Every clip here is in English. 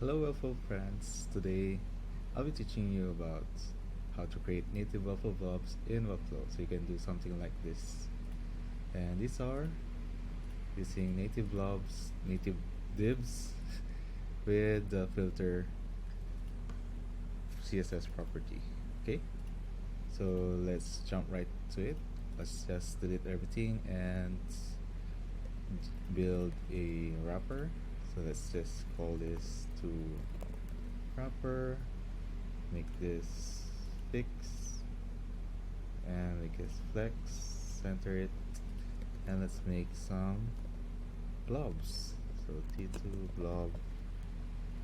Hello Webflow friends, today I'll be teaching you about how to create native Webflow blobs in Webflow so you can do something like this. And these are using native blobs, native divs with the filter CSS property. Okay, so let's jump right to it. Let's just delete everything and build a wrapper. So let's just call this to wrapper, make this fix, and make this flex, center it, and let's make some blobs. So T2 blob,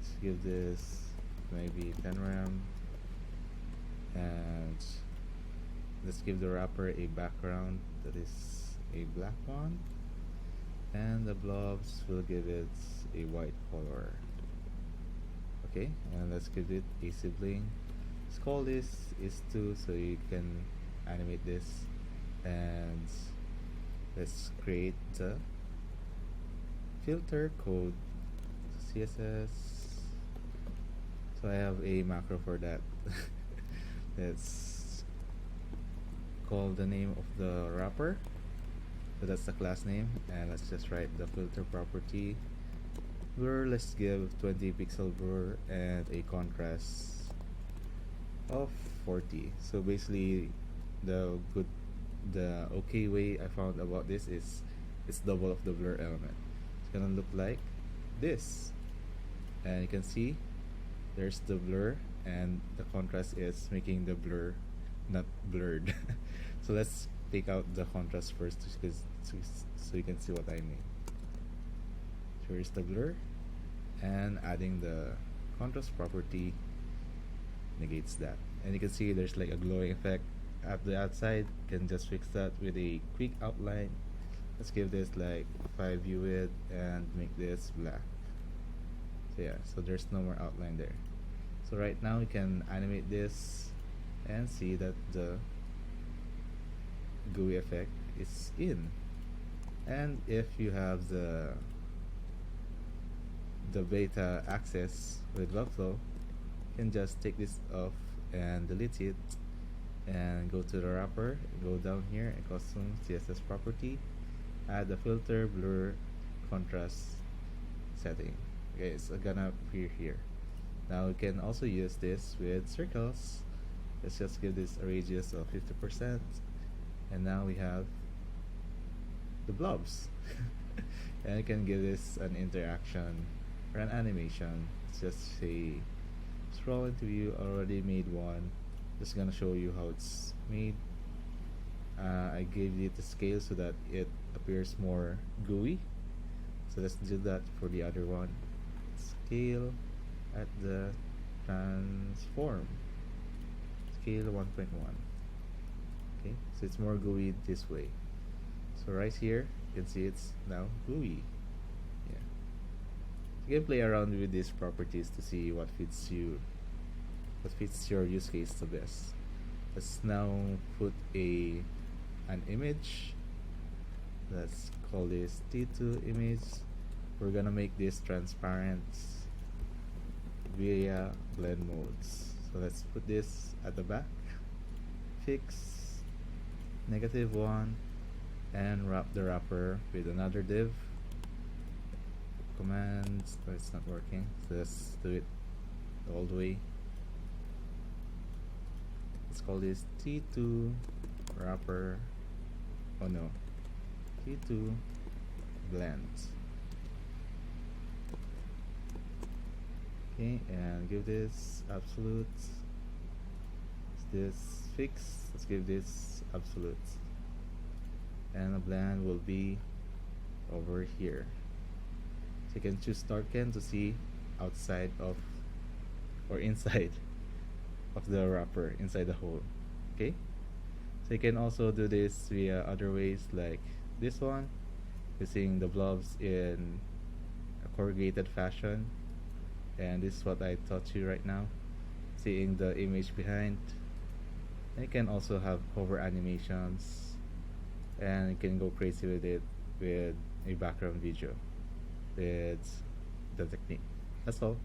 let's give this maybe 10 rem, and let's give the wrapper a background that is a black one, and the blobs will give it a white color. Okay, and let's give it a sibling. Let's call this is2 so you can animate this, and let's create the filter code CSS. So I have a macro for that. Let's call the name of the wrapper, so that's the class name, and let's just write the filter property. Blur, let's give 20 pixel blur and a contrast of 40. So basically the okay way I found about this is it's double of the blur element. It's gonna look like this, and you can see there's the blur and the contrast is making the blur not blurred. So let's take out the contrast first so you can see what I mean. So here's the blur, and adding the contrast property negates that, and you can see there's like a glowing effect at the outside. You can just fix that with a quick outline. Let's give this like 5 view width and make this black. So yeah, so there's no more outline there. So right now we can animate this and see that the gooey effect is in. And if you have the beta access with Webflow, you can just take this off and delete it, and go to the wrapper, go down here and custom CSS property, add the filter blur contrast setting. Okay, it's gonna appear here. Now we can also use this with circles. Let's just give this a radius of 50%, and now we have the blobs. And you can give this an interaction or an animation. Let's just say scroll into view, already made one. Just gonna show you how it's made. I gave it a scale so that it appears more gooey. So let's do that for the other one. Scale at the transform, scale 1.1. Okay, so it's more gooey this way. So right here you can see it's now gooey. Yeah, you can play around with these properties to see what fits your use case the best. Let's now put an image. Let's call this T2 image. We're gonna make this transparent via blend modes. So let's put this at the back, fix -1, and wrap the wrapper with another div. Commands, but it's not working, so let's do it all the way. Let's call this T2 wrapper. Oh no, T2 blend. Okay, and give this absolute. This fix, let's give this absolute, and the blend will be over here. So you can choose darken to see outside of or inside of the wrapper, inside the hole. Okay, so you can also do this via other ways, like this one, using the blobs in a corrugated fashion. And this is what I taught you right now, seeing the image behind. And you can also have hover animations, and you can go crazy with it with a background video with the technique. That's all.